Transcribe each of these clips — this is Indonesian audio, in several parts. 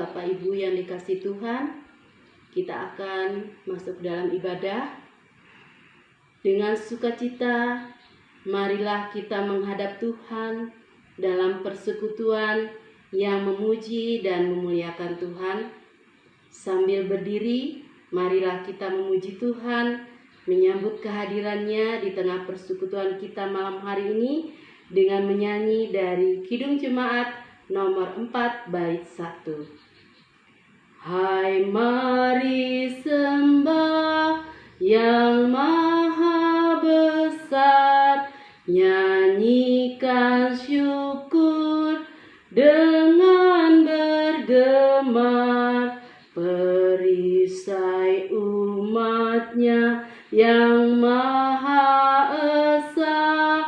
Bapak Ibu yang dikasihi Tuhan, kita akan masuk dalam ibadah. Dengan sukacita, marilah kita menghadap Tuhan dalam persekutuan yang memuji dan memuliakan Tuhan. Sambil berdiri, marilah kita memuji Tuhan, menyambut kehadirannya di tengah persekutuan kita malam hari ini dengan menyanyi dari Kidung Jemaat nomor 4 bait 1. Hai mari sembah yang maha besar, nyanyikan syukur dengan bergema, perisai umatnya yang maha esa,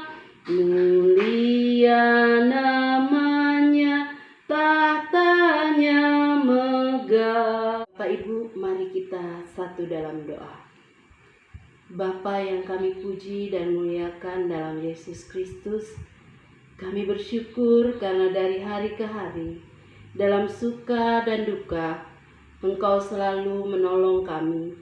mulia namanya, tahtanya megah. Bapak Ibu, mari kita satu dalam doa. Bapa yang kami puji dan muliakan dalam Yesus Kristus, kami bersyukur karena dari hari ke hari, dalam suka dan duka, Engkau selalu menolong kami.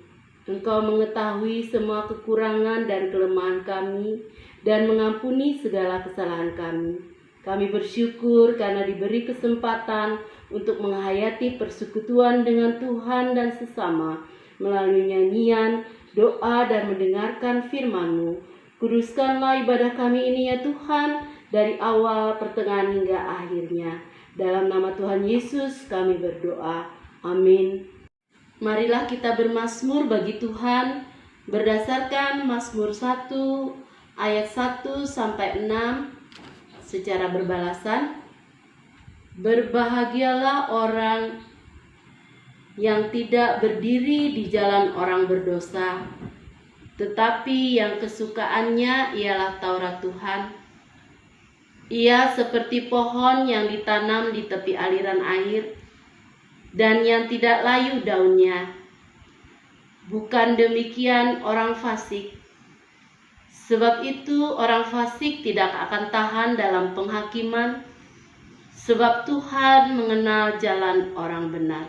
Engkau mengetahui semua kekurangan dan kelemahan kami dan mengampuni segala kesalahan kami. Kami bersyukur karena diberi kesempatan untuk menghayati persekutuan dengan Tuhan dan sesama melalui nyanyian, doa, dan mendengarkan firman-Mu. Kuduskanlah ibadah kami ini ya Tuhan, dari awal, pertengahan, hingga akhirnya. Dalam nama Tuhan Yesus kami berdoa. Amin. Marilah kita bermazmur bagi Tuhan berdasarkan Mazmur 1 ayat 1 sampai 6 secara berbalasan. Berbahagialah orang yang tidak berdiri di jalan orang berdosa, tetapi yang kesukaannya ialah Taurat Tuhan. Ia seperti pohon yang ditanam di tepi aliran air, dan yang tidak layu daunnya. Bukan demikian orang fasik. Sebab itu orang fasik tidak akan tahan dalam penghakiman, sebab Tuhan mengenal jalan orang benar.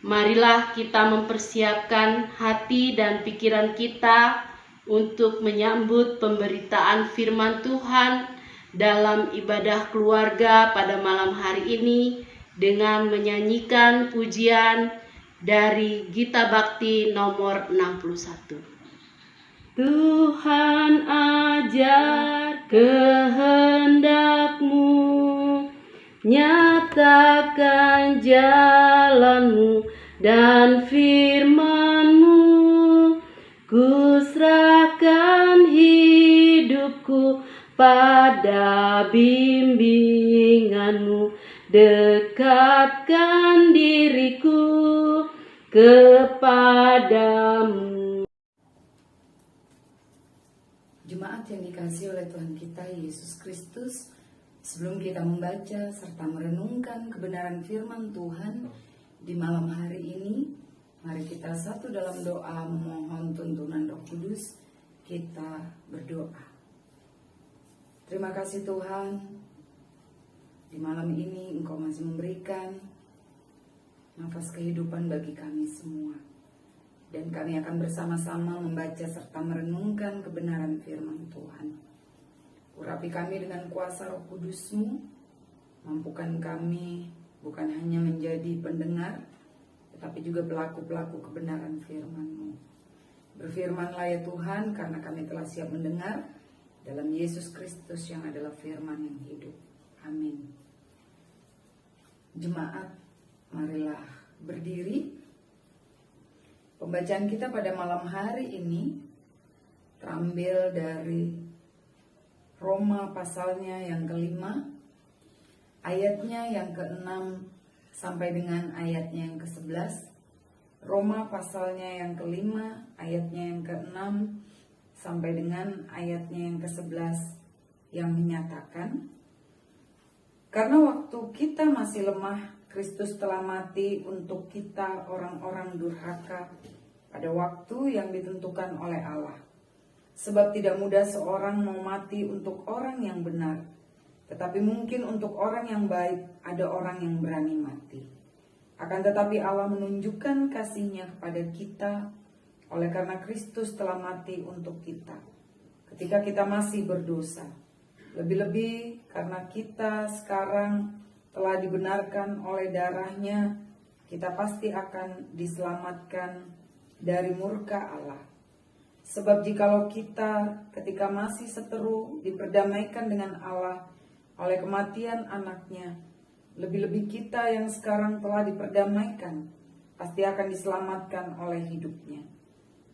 Marilah kita mempersiapkan hati dan pikiran kita untuk menyambut pemberitaan firman Tuhan dalam ibadah keluarga pada malam hari ini dengan menyanyikan pujian dari Gita Bakti nomor 61. Tuhan ajar kehendak-Mu, nyatakan jalan-Mu dan firman-Mu, ku serahkan hidupku pada bimbingan-Mu, dekatkan diriku kepadamu. Jemaat yang dikasihi oleh Tuhan kita Yesus Kristus, sebelum kita membaca serta merenungkan kebenaran firman Tuhan di malam hari ini, mari kita satu dalam doa memohon tuntunan Roh Kudus. Kita berdoa. Terima kasih Tuhan, di malam ini Engkau masih memberikan nafas kehidupan bagi kami semua. Dan kami akan bersama-sama membaca serta merenungkan kebenaran firman Tuhan. Urapi kami dengan kuasa Roh Kudus-Mu, mampukan kami bukan hanya menjadi pendengar, tetapi juga pelaku-pelaku kebenaran firman-Mu. Berfirmanlah ya Tuhan, karena kami telah siap mendengar, dalam Yesus Kristus yang adalah firman yang hidup. Amin. Jemaat, marilah berdiri. Pembacaan kita pada malam hari ini terambil dari Roma pasalnya yang ke-5, ayatnya yang ke-6 sampai dengan ayatnya yang ke-11. Roma pasalnya yang ke-5, ayatnya yang ke-6 sampai dengan ayatnya yang ke-11, yang menyatakan, karena waktu kita masih lemah, Kristus telah mati untuk kita orang-orang durhaka pada waktu yang ditentukan oleh Allah. Sebab tidak mudah seorang mau mati untuk orang yang benar, Tetapi mungkin untuk orang yang baik ada orang yang berani mati. Akan tetapi Allah menunjukkan kasih-Nya kepada kita oleh karena Kristus telah mati untuk kita ketika kita masih berdosa. Lebih-lebih karena kita sekarang telah dibenarkan oleh darah-Nya, kita pasti akan diselamatkan dari murka Allah. Sebab jikalau kita ketika masih seteru diperdamaikan dengan Allah oleh kematian anaknya, lebih-lebih kita yang sekarang telah diperdamaikan pasti akan diselamatkan oleh hidupnya.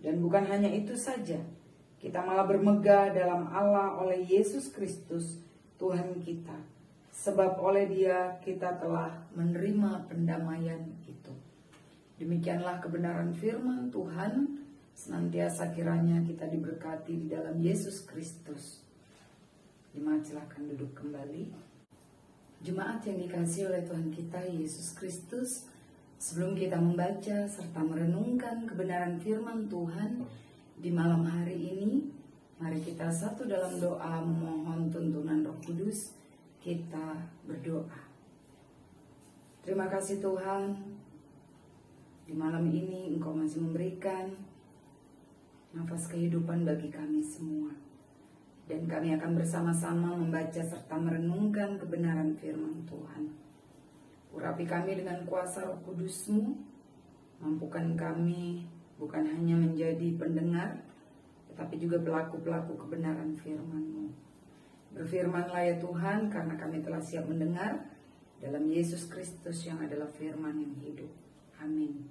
Dan bukan hanya itu saja, kita malah bermegah dalam Allah oleh Yesus Kristus Tuhan kita. Sebab oleh Dia kita telah menerima pendamaian itu. Demikianlah kebenaran firman Tuhan. Senantiasa kiranya kita diberkati di dalam Yesus Kristus. Jemaat silakan duduk kembali. Jemaat yang dikasihi oleh Tuhan kita Yesus Kristus, sebelum kita membaca serta merenungkan kebenaran firman Tuhan di malam hari ini, mari kita satu dalam doa memohon tuntunan Roh Kudus. Kita berdoa. Terima kasih Tuhan, di malam ini Engkau masih memberikan nafas kehidupan bagi kami semua. Dan kami akan bersama-sama membaca serta merenungkan kebenaran firman Tuhan. Urapi kami dengan kuasa Roh Kudus-Mu, mampukan kami bukan hanya menjadi pendengar, tetapi juga pelaku-pelaku kebenaran firman-Mu. Berfirmanlah ya Tuhan, karena kami telah siap mendengar, dalam Yesus Kristus yang adalah firman yang hidup. Amin.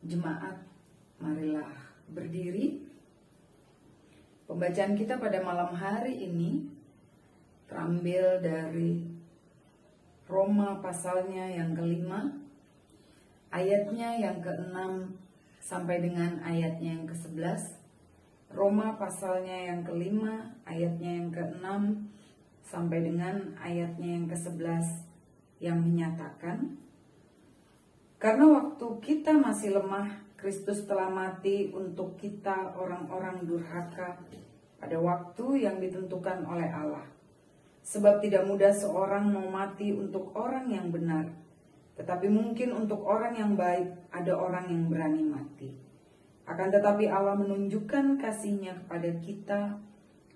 Jemaat, marilah berdiri. Pembacaan kita pada malam hari ini terambil dari Roma pasalnya yang kelima, ayatnya yang ke-6 sampai dengan ayatnya yang ke-11. Roma pasalnya yang kelima, ayatnya yang ke-6 sampai dengan ayatnya yang ke-11 yang menyatakan, karena waktu kita masih lemah, Kristus telah mati untuk kita orang-orang durhaka pada waktu yang ditentukan oleh Allah. Sebab tidak mudah seorang mau mati untuk orang yang benar, tetapi mungkin untuk orang yang baik ada orang yang berani mati. Akan tetapi Allah menunjukkan kasih-Nya kepada kita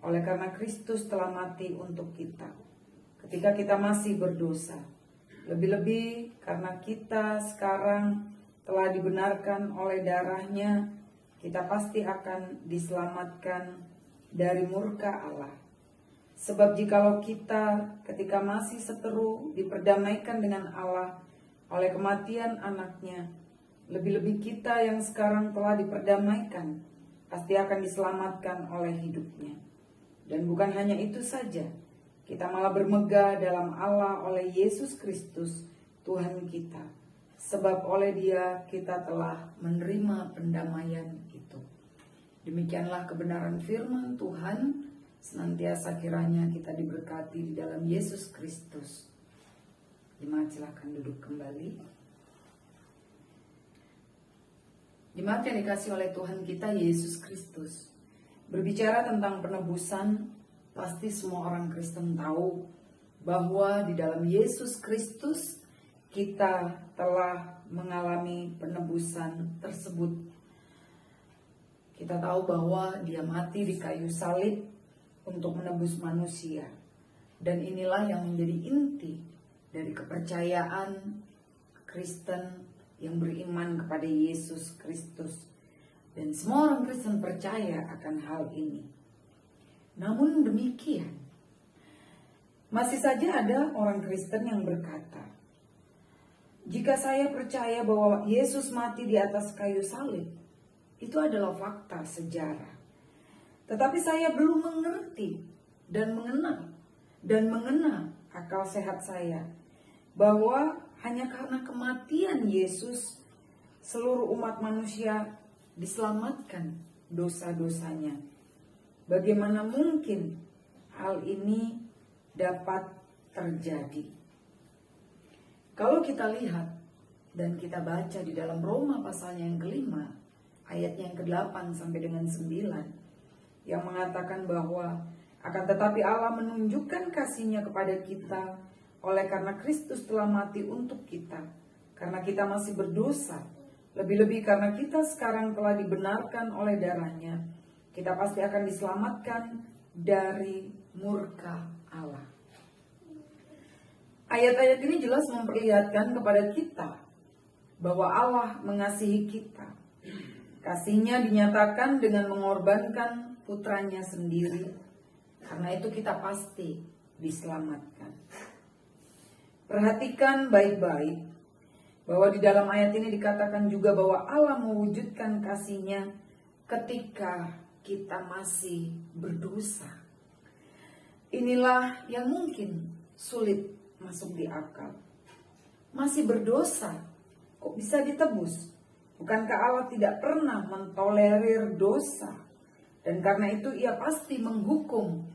oleh karena Kristus telah mati untuk kita ketika kita masih berdosa. Lebih-lebih karena kita sekarang telah dibenarkan oleh darah-Nya, kita pasti akan diselamatkan dari murka Allah. Sebab jikalau kita ketika masih seteru diperdamaikan dengan Allah oleh kematian anaknya, lebih-lebih kita yang sekarang telah diperdamaikan pasti akan diselamatkan oleh hidupnya. Dan bukan hanya itu saja, kita malah bermegah dalam Allah oleh Yesus Kristus Tuhan kita. Sebab oleh Dia kita telah menerima pendamaian itu. Demikianlah kebenaran firman Tuhan. Senantiasa kiranya kita diberkati di dalam Yesus Kristus. Jemaat silakan duduk kembali. Jemaat yang dikasihi oleh Tuhan kita Yesus Kristus, berbicara tentang penebusan, pasti semua orang Kristen tahu bahwa di dalam Yesus Kristus kita telah mengalami penebusan tersebut. Kita tahu bahwa Dia mati di kayu salib untuk menebus manusia. Dan inilah yang menjadi inti dari kepercayaan Kristen yang beriman kepada Yesus Kristus. Dan semua orang Kristen percaya akan hal ini. Namun demikian, masih saja ada orang Kristen yang berkata, jika saya percaya bahwa Yesus mati di atas kayu salib, itu adalah fakta sejarah. Tetapi saya belum mengerti dan mengenal akal sehat saya bahwa hanya karena kematian Yesus, seluruh umat manusia diselamatkan dosa-dosanya. Bagaimana mungkin hal ini dapat terjadi? Kalau kita lihat dan kita baca di dalam Roma pasalnya yang kelima, ayatnya yang ke-8 sampai dengan 9, yang mengatakan bahwa Akan tetapi Allah menunjukkan kasih-Nya kepada kita oleh karena Kristus telah mati untuk kita, karena kita masih berdosa. Lebih-lebih karena kita sekarang telah dibenarkan oleh darah-Nya, kita pasti akan diselamatkan dari murka Allah. Ayat-ayat ini jelas memperlihatkan kepada kita bahwa Allah mengasihi kita. Kasih-Nya dinyatakan dengan mengorbankan putranya sendiri. Karena itu kita pasti diselamatkan. Perhatikan baik-baik bahwa di dalam ayat ini dikatakan juga bahwa Allah mewujudkan kasih-Nya ketika kita masih berdosa. Inilah yang mungkin sulit masuk di akal. Masih berdosa, kok bisa ditebus? Bukankah Allah tidak pernah mentolerir dosa? Dan karena itu ia pasti menghukum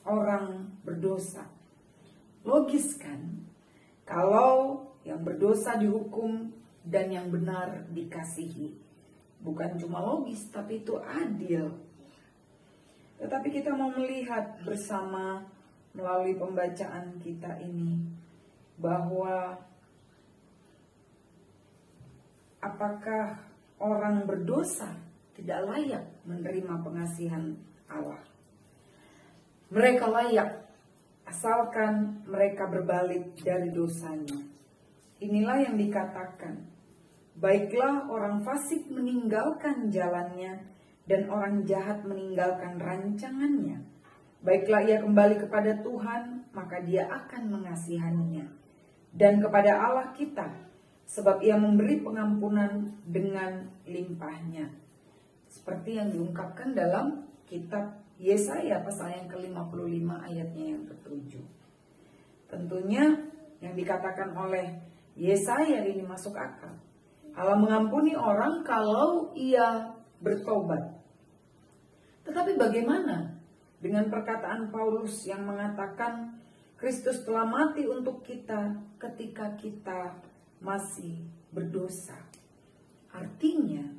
orang berdosa. Logis kan? Kalau yang berdosa dihukum dan yang benar dikasihi. Bukan cuma logis, tapi itu adil. Tetapi kita mau melihat bersama melalui pembacaan kita ini bahwa apakah orang berdosa tidak layak menerima pengasihan Allah? Mereka layak, asalkan mereka berbalik dari dosanya. Inilah yang dikatakan, baiklah orang fasik meninggalkan jalannya dan orang jahat meninggalkan rancangannya. Baiklah ia kembali kepada Tuhan, maka dia akan mengasihaninya. Dan kepada Allah kita, sebab ia memberi pengampunan dengan limpahnya. Seperti yang diungkapkan dalam kitab Yesaya pasal yang ke-55 ayatnya yang ke-7. Tentunya yang dikatakan oleh Yesaya ini masuk akal. Allah mengampuni orang kalau ia bertobat. Tetapi bagaimana dengan perkataan Paulus yang mengatakan Kristus telah mati untuk kita ketika kita masih berdosa? Artinya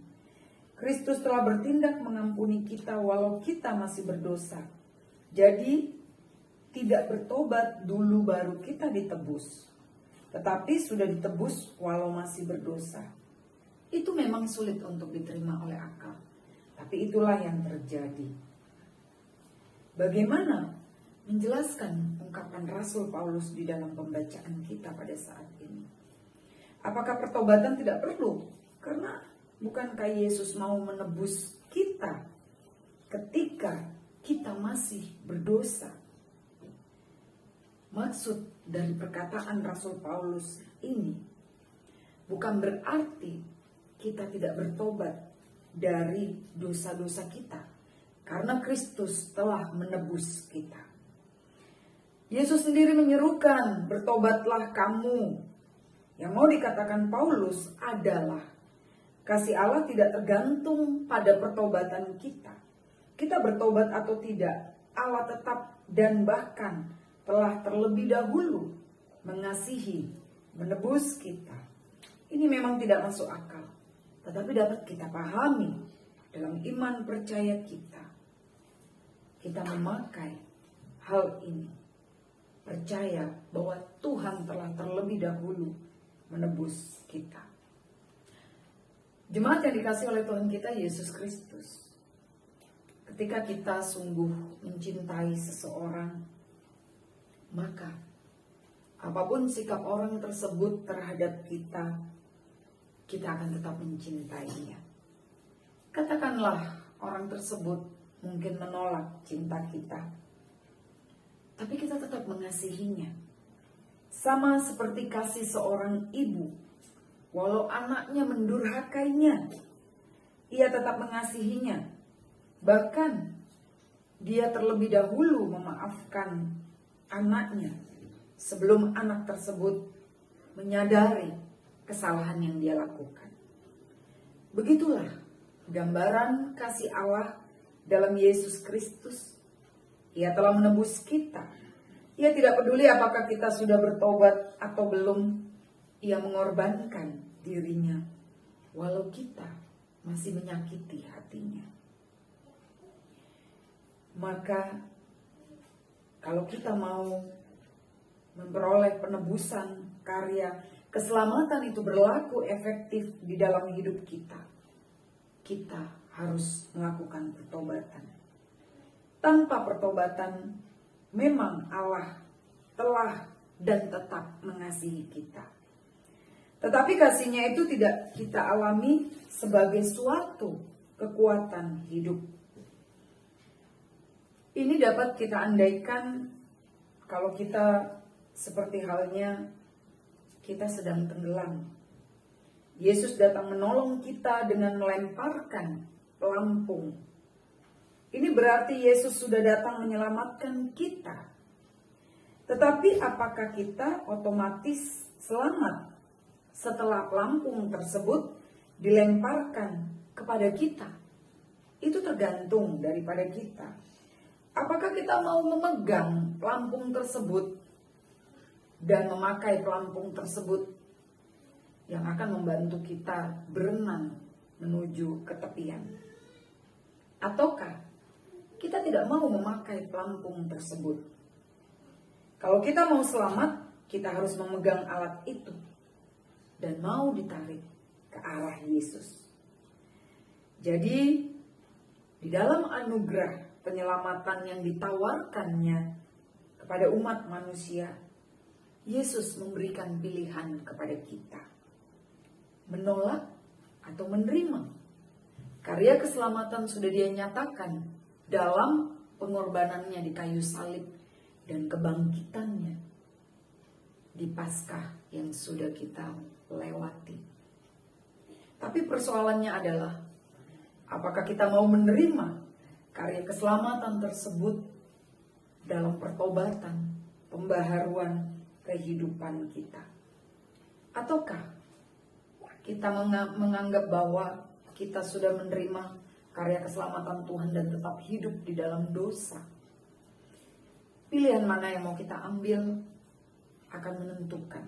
Kristus telah bertindak mengampuni kita walau kita masih berdosa. Jadi tidak bertobat dulu baru kita ditebus, tetapi sudah ditebus walau masih berdosa. Itu memang sulit untuk diterima oleh akal, tapi itulah yang terjadi. Bagaimana menjelaskan ungkapan Rasul Paulus di dalam pembacaan kita pada saat ini? Apakah pertobatan tidak perlu? Karena bukankah Yesus mau menebus kita ketika kita masih berdosa? Maksud dari perkataan Rasul Paulus ini bukan berarti kita tidak bertobat dari dosa-dosa kita, karena Kristus telah menebus kita. Yesus sendiri menyerukan, bertobatlah kamu. Yang mau dikatakan Paulus adalah kasih Allah tidak tergantung pada pertobatan kita. Kita bertobat atau tidak, Allah tetap dan bahkan telah terlebih dahulu mengasihi, menebus kita. Ini memang tidak masuk akal, tetapi dapat kita pahami dalam iman percaya kita. Kita memakai hal ini, percaya bahwa Tuhan telah terlebih dahulu menebus kita. Jemaat yang dikasihi oleh Tuhan kita Yesus Kristus, ketika kita sungguh mencintai seseorang, maka apapun sikap orang tersebut terhadap kita, kita akan tetap mencintainya. Katakanlah orang tersebut mungkin menolak cinta kita, tapi kita tetap mengasihinya. Sama seperti kasih seorang ibu, walau anaknya mendurhakainya, ia tetap mengasihinya. Bahkan dia terlebih dahulu memaafkan anaknya sebelum anak tersebut menyadari kesalahan yang dia lakukan. Begitulah gambaran kasih Allah dalam Yesus Kristus. Ia telah menebus kita. Ia tidak peduli apakah kita sudah bertobat atau belum. Ia mengorbankan dirinya walau kita masih menyakiti hatinya. Maka Kalau kita mau memperoleh penebusan, karya keselamatan itu berlaku efektif di dalam hidup kita, kita harus melakukan pertobatan. Tanpa pertobatan, memang Allah telah dan tetap mengasihi kita. Tetapi kasihnya itu tidak kita alami sebagai suatu kekuatan hidup. Ini dapat kita andaikan kalau kita seperti halnya kita sedang tenggelam. Yesus datang menolong kita dengan melemparkan pelampung. Ini berarti Yesus sudah datang menyelamatkan kita. Tetapi apakah kita otomatis selamat setelah pelampung tersebut dilemparkan kepada kita? Itu tergantung daripada kita. Apakah kita mau memegang pelampung tersebut dan memakai pelampung tersebut yang akan membantu kita berenang menuju ke tepian? Ataukah kita tidak mau memakai pelampung tersebut? Kalau kita mau selamat, kita harus memegang alat itu dan mau ditarik ke arah Yesus. Jadi, di dalam anugerah penyelamatan yang ditawarkannya kepada umat manusia, Yesus memberikan pilihan kepada kita. Menolak atau menerima. Karya keselamatan sudah Dia nyatakan dalam pengorbanannya di kayu salib dan kebangkitannya di Paskah yang sudah kita lewati. Tapi persoalannya adalah, apakah kita mau menerima karya keselamatan tersebut dalam pertobatan, pembaharuan kehidupan kita? Ataukah kita menganggap bahwa kita sudah menerima karya keselamatan Tuhan dan tetap hidup di dalam dosa? Pilihan mana yang mau kita ambil akan menentukan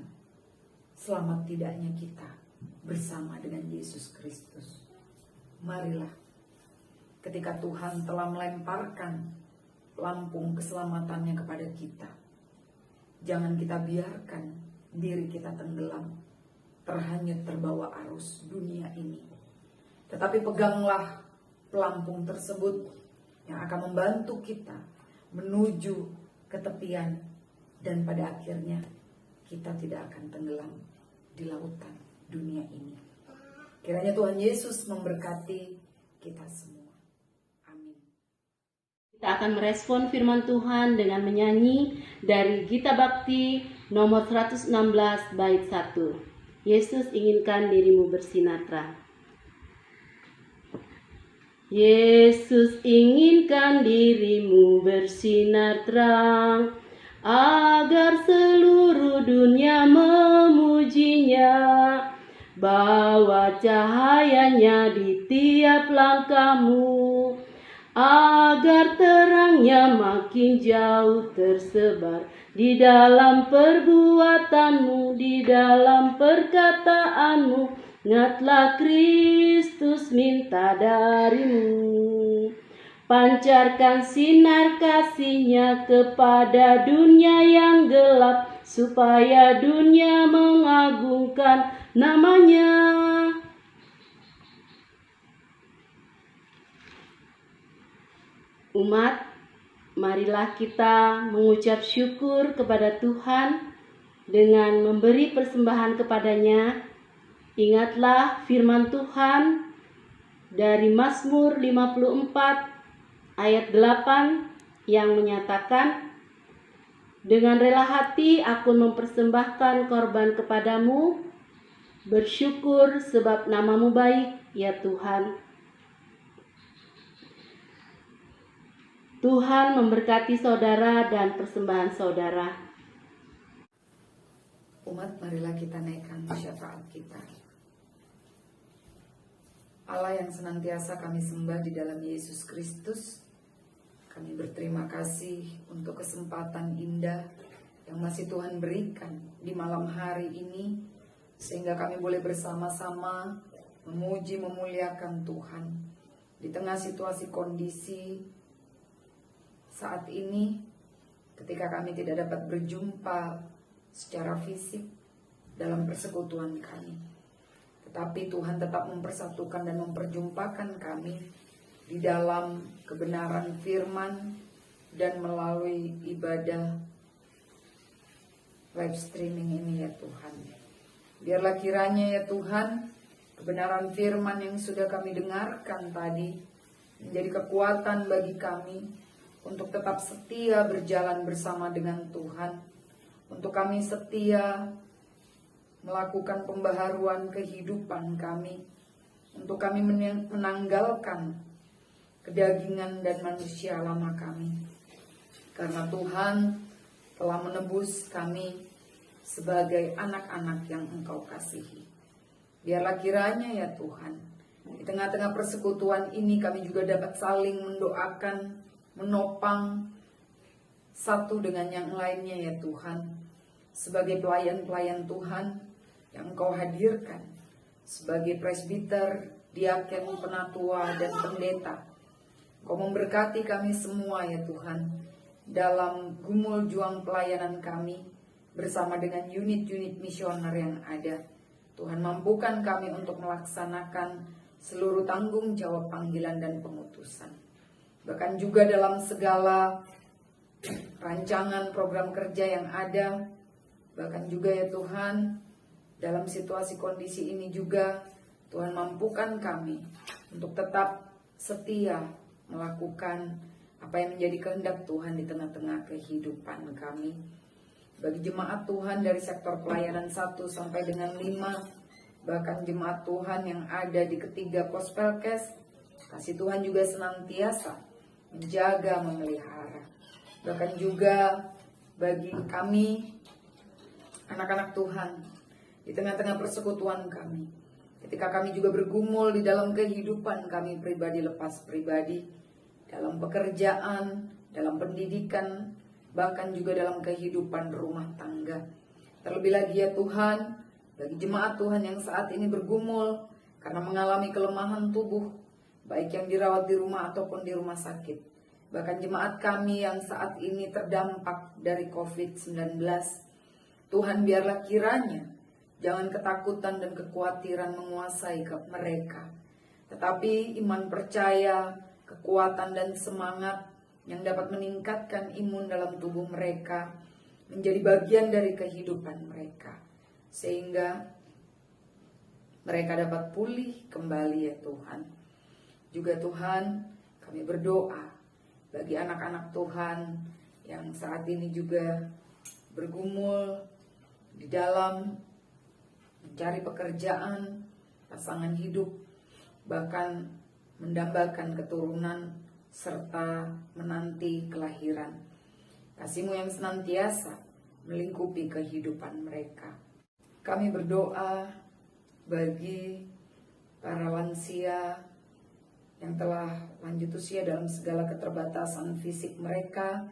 selamat tidaknya kita bersama dengan Yesus Kristus. Marilah, ketika Tuhan telah melemparkan pelampung keselamatannya kepada kita, jangan kita biarkan diri kita tenggelam, terhanyut terbawa arus dunia ini. Tetapi peganglah pelampung tersebut yang akan membantu kita menuju ke tepian, dan pada akhirnya kita tidak akan tenggelam di lautan dunia ini. Kiranya Tuhan Yesus memberkati kita semua. Amin. Kita akan merespon firman Tuhan dengan menyanyi dari Gita Bakti nomor 116 bait 1. Yesus inginkan dirimu bersinar terang. Yesus inginkan dirimu bersinar terang, agar seluruh dunia memujinya. Bawa cahayanya di tiap langkahmu, agar terangnya makin jauh tersebar di dalam perbuatanmu, di dalam perkataanmu. Ingatlah Kristus minta darimu, pancarkan sinar kasih-Nya kepada dunia yang gelap, supaya dunia mengagungkan nama-Nya. Umat, marilah kita mengucap syukur kepada Tuhan dengan memberi persembahan kepada-Nya. Ingatlah firman Tuhan dari Mazmur 54 ayat 8 yang menyatakan, dengan rela hati aku mempersembahkan korban kepadamu, bersyukur sebab nama-Mu baik, ya Tuhan. Tuhan memberkati saudara dan persembahan saudara. Umat, marilah kita naikkan syafaat kita. Allah yang senantiasa kami sembah di dalam Yesus Kristus, kami berterima kasih untuk kesempatan indah yang masih Tuhan berikan di malam hari ini, sehingga kami boleh bersama-sama memuji, memuliakan Tuhan di tengah situasi kondisi saat ini, ketika kami tidak dapat berjumpa secara fisik dalam persekutuan kami. Tetapi Tuhan tetap mempersatukan dan memperjumpakan kami di dalam kebenaran firman dan melalui ibadah live streaming ini ya Tuhan. Biarlah kiranya ya Tuhan, kebenaran firman yang sudah kami dengarkan tadi menjadi kekuatan bagi kami untuk tetap setia berjalan bersama dengan Tuhan. Untuk kami setia melakukan pembaharuan kehidupan kami. Untuk kami menanggalkan kedagingan dan manusia lama kami. Karena Tuhan telah menebus kami sebagai anak-anak yang Engkau kasihi. Biarlah kiranya ya Tuhan, di tengah-tengah persekutuan ini kami juga dapat saling mendoakan, menopang satu dengan yang lainnya ya Tuhan. Sebagai pelayan-pelayan Tuhan yang Engkau hadirkan, sebagai presbiter, diaken, penatua, dan pendeta. Engkau memberkati kami semua ya Tuhan, dalam gumul juang pelayanan kami, bersama dengan unit-unit misioner yang ada. Tuhan mampukan kami untuk melaksanakan seluruh tanggung jawab panggilan dan pengutusan. Bahkan juga dalam segala rancangan program kerja yang ada, bahkan juga ya Tuhan, dalam situasi kondisi ini juga, Tuhan mampukan kami untuk tetap setia melakukan apa yang menjadi kehendak Tuhan di tengah-tengah kehidupan kami. Bagi jemaat Tuhan dari sektor pelayanan 1 sampai dengan 5, bahkan jemaat Tuhan yang ada di ketiga Gospelcast, kasih Tuhan juga senantiasa menjaga, memelihara. Bahkan juga bagi kami, anak-anak Tuhan, di tengah-tengah persekutuan kami, ketika kami juga bergumul di dalam kehidupan kami pribadi lepas pribadi, dalam pekerjaan, dalam pendidikan, bahkan juga dalam kehidupan rumah tangga. Terlebih lagi ya Tuhan, bagi jemaat Tuhan yang saat ini bergumul karena mengalami kelemahan tubuh, baik yang dirawat di rumah ataupun di rumah sakit. Bahkan jemaat kami yang saat ini terdampak dari COVID-19, Tuhan biarlah kiranya jangan ketakutan dan kekhawatiran menguasai mereka, tetapi iman percaya, kekuatan dan semangat yang dapat meningkatkan imun dalam tubuh mereka menjadi bagian dari kehidupan mereka, sehingga mereka dapat pulih kembali ya Tuhan. Juga Tuhan, kami berdoa bagi anak-anak Tuhan yang saat ini juga bergumul di dalam mencari pekerjaan, pasangan hidup, bahkan mendambakan keturunan, serta menanti kelahiran. Kasih-Mu yang senantiasa melingkupi kehidupan mereka. Kami berdoa bagi para lansia yang telah lanjut usia dalam segala keterbatasan fisik mereka,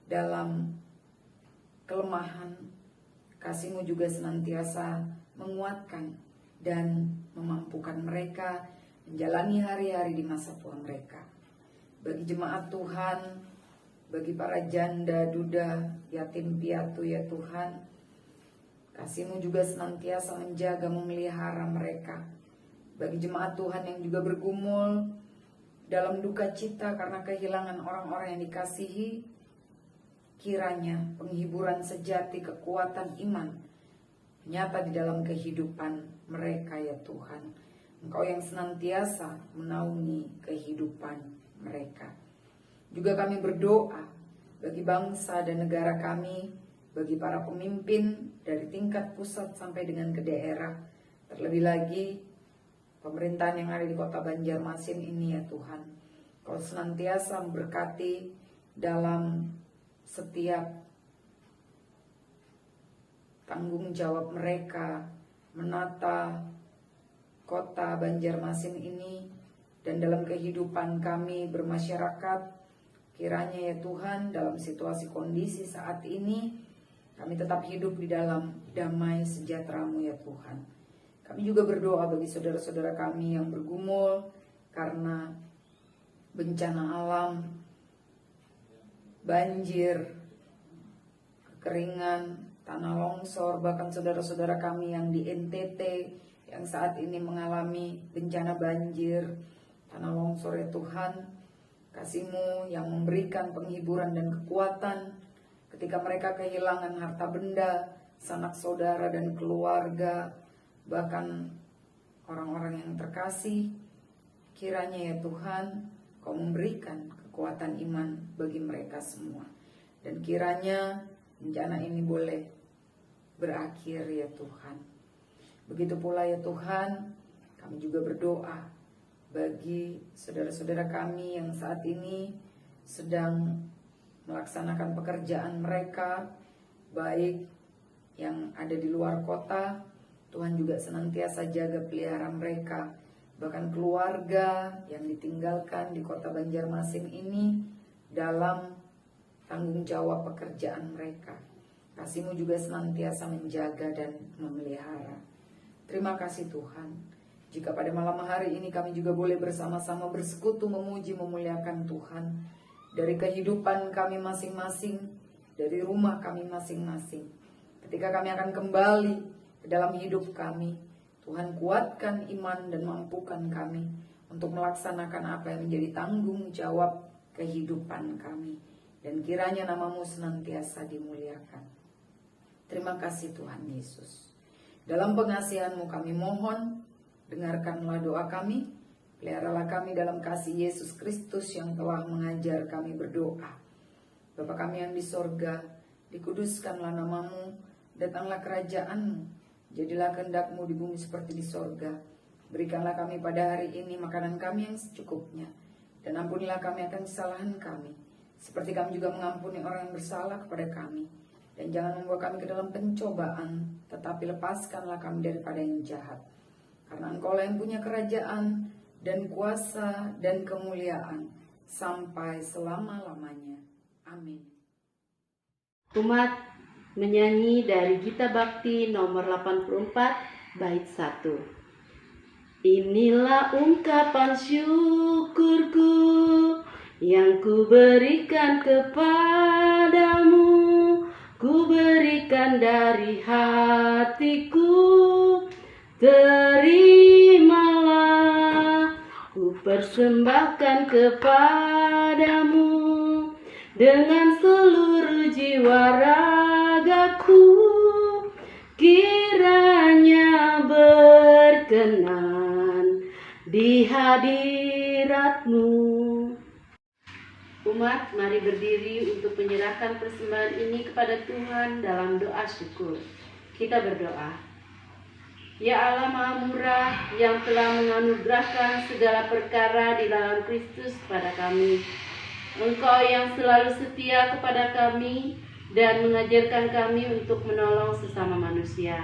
dalam kelemahan. Kasih-Mu juga senantiasa menguatkan dan memampukan mereka menjalani hari-hari di masa tua mereka. Bagi jemaat Tuhan, bagi para janda, duda, yatim piatu ya Tuhan, kasih-Mu juga senantiasa menjaga, memelihara mereka. Bagi jemaat Tuhan yang juga bergumul dalam duka cita karena kehilangan orang-orang yang dikasihi, kiranya penghiburan sejati, kekuatan iman nyata di dalam kehidupan mereka ya Tuhan. Engkau yang senantiasa menaungi kehidupan mereka. Juga kami berdoa bagi bangsa dan negara kami, bagi para pemimpin dari tingkat pusat sampai dengan ke daerah, terlebih lagi pemerintahan yang ada di kota Banjarmasin ini ya Tuhan. Engkau senantiasa memberkati dalam setiap tanggung jawab mereka menata kota Banjarmasin ini dan dalam kehidupan kami bermasyarakat. Kiranya ya Tuhan, dalam situasi kondisi saat ini kami tetap hidup di dalam damai sejahtera-Mu ya Tuhan. Kami juga berdoa bagi saudara-saudara kami yang bergumul karena bencana alam, banjir, kekeringan, tanah longsor, bahkan saudara-saudara kami yang di NTT yang saat ini mengalami bencana banjir, tanah longsor ya Tuhan. Kasih-Mu yang memberikan penghiburan dan kekuatan ketika mereka kehilangan harta benda, sanak saudara dan keluarga, bahkan orang-orang yang terkasih. Kiranya ya Tuhan, Kau memberikan kekuatan iman bagi mereka semua. Dan kiranya bencana ini boleh berakhir ya Tuhan. Begitu pula ya Tuhan, kami juga berdoa bagi saudara-saudara kami yang saat ini sedang melaksanakan pekerjaan mereka, baik yang ada di luar kota. Tuhan juga senantiasa jaga pelihara mereka, bahkan keluarga yang ditinggalkan di kota Banjarmasin ini dalam tanggung jawab pekerjaan mereka. Kasih-Mu juga senantiasa menjaga dan memelihara. Terima kasih Tuhan, jika pada malam hari ini kami juga boleh bersama-sama bersekutu memuji memuliakan Tuhan, dari kehidupan kami masing-masing, dari rumah kami masing-masing. Ketika kami akan kembali ke dalam hidup kami, Tuhan kuatkan iman dan mampukan kami untuk melaksanakan apa yang menjadi tanggung jawab kehidupan kami. Dan kiranya nama-Mu senantiasa dimuliakan. Terima kasih Tuhan Yesus. Dalam pengasihan-Mu kami mohon, dengarkanlah doa kami, peliharalah kami dalam kasih Yesus Kristus yang telah mengajar kami berdoa. Bapa kami yang di sorga, dikuduskanlah nama-Mu, datanglah kerajaan-Mu. Jadilah kehendak-Mu di bumi seperti di sorga. Berikanlah kami pada hari ini makanan kami yang secukupnya. Dan ampunilah kami akan kesalahan kami, seperti kami juga mengampuni orang yang bersalah kepada kami. Dan jangan membawa kami ke dalam pencobaan, tetapi lepaskanlah kami daripada yang jahat. Karena Engkau lah yang punya kerajaan dan kuasa dan kemuliaan sampai selama-lamanya. Amin. Umat menyanyi dari Gita Bakti nomor 84 bait 1. Inilah ungkapan syukurku yang ku berikan kepadamu, ku berikan dari hatiku. Terimalah, ku persembahkan kepadamu dengan seluruh jiwa ragaku, kiranya berkenan di hadirat-Mu. Umat, mari berdiri untuk menyerahkan persembahan ini kepada Tuhan dalam doa syukur. Kita berdoa. Ya Allah Maha Murah, yang telah menganugerahkan segala perkara di dalam Kristus pada kami, Engkau yang selalu setia kepada kami dan mengajarkan kami untuk menolong sesama manusia.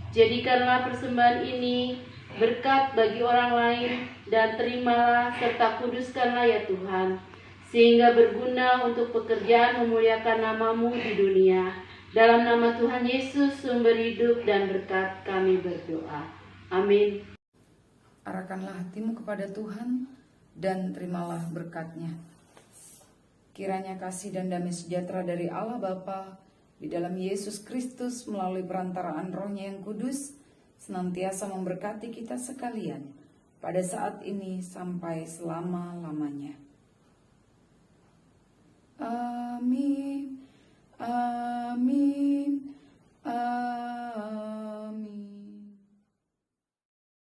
Jadikanlah persembahan ini berkat bagi orang lain, dan terimalah serta kuduskanlah ya Tuhan, sehingga berguna untuk pekerjaan memuliakan nama-Mu di dunia. Dalam nama Tuhan Yesus, sumber hidup dan berkat, kami berdoa. Amin. Arahkanlah hatimu kepada Tuhan dan terimalah berkat-Nya. Kiranya kasih dan damai sejahtera dari Allah Bapa di dalam Yesus Kristus melalui perantaraan Roh-Nya yang kudus senantiasa memberkati kita sekalian pada saat ini sampai selama-lamanya. Amin. Amin. Amin.